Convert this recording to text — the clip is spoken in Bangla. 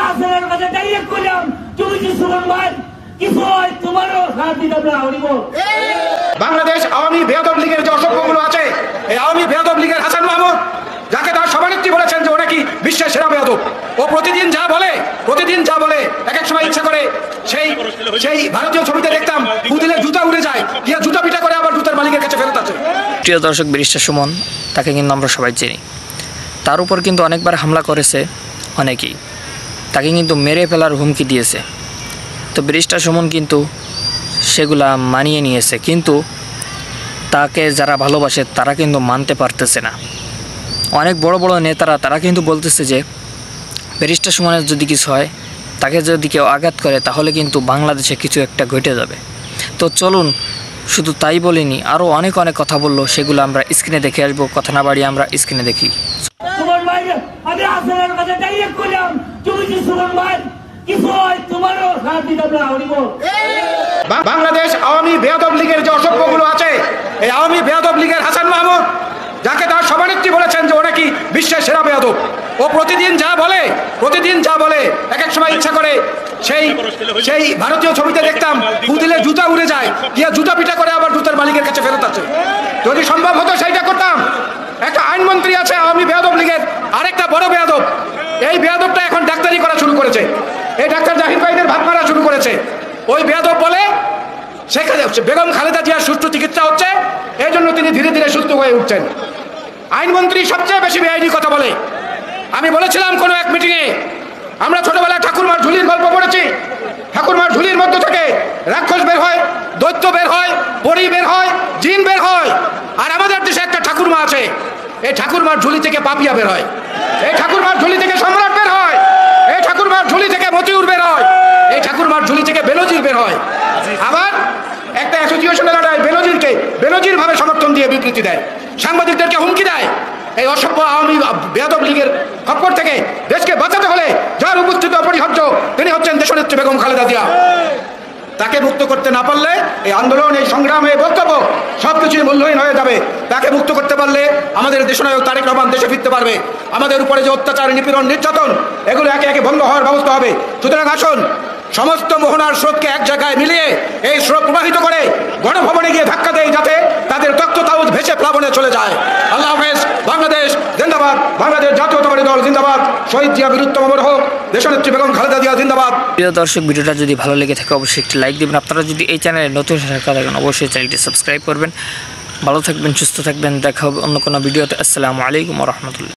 আসলের কথা ডাইরেক্ট করলাম, তুমি কি সুমন ভাই কিছু হয় তোমারও সাথ দিতে বাংলাদেশ আওয়ামী বেয়াদব লীগের যে অসভ্যগুলো আছে, এই আওয়ামী বেয়াদব লীগের হাসান মাহমুদ, যাকে তার সভানেত্রী বলেছেন যে ও নাকি বিশ্বের সেরা বেয়াদব, ও প্রতিদিন যা বলে এক এক সময় ইচ্ছা করে সেই ভারতীয় ছবিতে দেখতাম পুতিলের জুতা উড়ে যায়, গিয়ে জুতা পিটা করে আবার জুতার মালিকের কাছে ফেরত আছে। প্রিয় দর্শক, ব্যারিস্টার সুমন, তাকে কিন্তু আমরা সবাই চিনি। তার উপর কিন্তু অনেকবার হামলা করেছে অনেকেই, তাকে কিন্তু মেরে ফেলার হুমকি দিয়েছে। তো ব্যারিস্টার সুমন কিন্তু সেগুলা মানিয়ে নিয়েছে, কিন্তু তাকে যারা ভালোবাসে তারা কিন্তু মানতে পারতেছে না। অনেক বড় বড় নেতারা তারা কিন্তু বলতেছে যে ব্যারিস্টার সুমনের যদি কিছু হয়, তাকে যদি কেউ আঘাত করে, তাহলে কিন্তু বাংলাদেশে কিছু একটা ঘটে যাবে। তো চলুন, শুধু তাই বলিনি, আরও অনেক কথা বললো, সেগুলো আমরা স্ক্রিনে দেখে আসবো। কথা না বাড়িয়ে আমরা স্ক্রিনে দেখি। বাংলাদেশ আওয়ামী বেয়াদব লীগের যে অসভ্যগুলো আছে, এই আওয়ামী বেয়াদব লীগের হাসান মাহমুদ, যাকে তার সভানেত্রী বলেছেন যে ও নাকি বিশ্বের সেরা বেয়াদব, ও প্রতিদিন যা বলে এক এক সময় ইচ্ছা করে সেই ভারতীয় ছবিতে দেখতাম পুতিলের জুতা উড়ে যায়, গিয়ে জুতা পিটা করে আবার জুতার মালিকের কাছে ফেরত আছে। যদি সম্ভব হতো সেইটা করতাম। একটা আইনমন্ত্রী আছে আওয়ামী বেয়াদব লীগের, আরেকটা বড় বেয়াদব, এই বেয়াদবটা এখন ডাক্তারি করা শুরু করেছে, এই ডাক্তার জাহিদ ভাইদের ভাত মারা শুরু করেছে। ওই বেয়াদব বলে সেখানে বেগম খালেদা জিয়ার সুষ্ঠু চিকিৎসা হচ্ছে, এই জন্য তিনি ধীরে ধীরে সুস্থ হয়ে উঠছেন। আইনমন্ত্রী সবচেয়ে বেশি বেআইনি কথা বলে। আমি বলেছিলাম কোনো এক মিটিংয়ে, আমরা ছোটবেলায় ঠাকুরমার ঝুলির গল্প পড়েছি। ঠাকুরমার ঝুলির মধ্য থেকে রাক্ষস বের হয়, দৈত্য বের হয়, পরী বের হয়, জিন বের হয়। আর আমাদের দেশে একটা ঠাকুরমা আছে, এই ঠাকুরমার ঝুলি থেকে পাপিয়া বের হয়, এই ঠাকুরমার ঝুলি থেকে সম্রাট বের হয়, এই ঠাকুরমার ঝুলি থেকে মতিউর বের হয়, এই ঠাকুরমার ঝুলি থেকে বেনজির বের হয়। আবার একটা অ্যাসোসিয়েশন দাঁড়ায় বেনজির ভাবে সমর্থন দিয়ে বিবৃতি দেয়, সাংবাদিকদেরকে হুমকি দেয়। এই অসভ্য আওয়ামী বেয়াদব লীগের খপ্পর থেকে দেশকে বাঁচাতে হলে যার উপস্থিতি অপরিহার্য, তিনি হচ্ছেন দেশনেত্রী বেগম খালেদা জিয়া। তাকে মুক্ত করতে না পারলে এই আন্দোলন, এই সংগ্রাম, এই বক্তব্য সবকিছুই মূল্যহীন হয়ে যাবে। তাকে মুক্ত করতে পারলে আমাদের দেশনায়ক তারেক রহমান দেশে ফিরতে পারবে। আমাদের উপরে যে অত্যাচার, নিপীড়ন, নির্যাতন, এগুলো একে একে বন্ধ হওয়ার ব্যবস্থা হবে। সুতরাং আসুন, সমস্ত মোহনার স্রোতকে এক জায়গায় মিলিয়ে এই স্রোত প্রবাহিত করে গণভবনে গিয়ে ধাক্কা দেয়, যাতে তাদের তখ্ত তাউজ ভেসে প্লাবনে চলে যায়। আল্লাহ হাফেজ। বাংলাদেশ জিন্দাবাদ, বাংলাদেশ জাতীয়তাবাদী দল জিন্দাবাদ, শহীদ জিয়া বীরুত্তম অমর হোক, দেশনেত্রী বেগম খালেদা জিয়া জিন্দাবাদ। প্রিয় দর্শক, ভিডিওটা যদি ভালো লেগে থাকে অবশ্যই একটি লাইক দেবেন। আপনারা যদি এই চ্যানেলে নতুন থাকেন অবশ্যই চ্যানেলটি সাবস্ক্রাইব করবেন। ভালো থাকবেন, সুস্থ থাকবেন, দেখা হবে অন্য কোনো ভিডিওতে। আসসালামু আলাইকুম ওয়া রাহমাতুল্লাহ।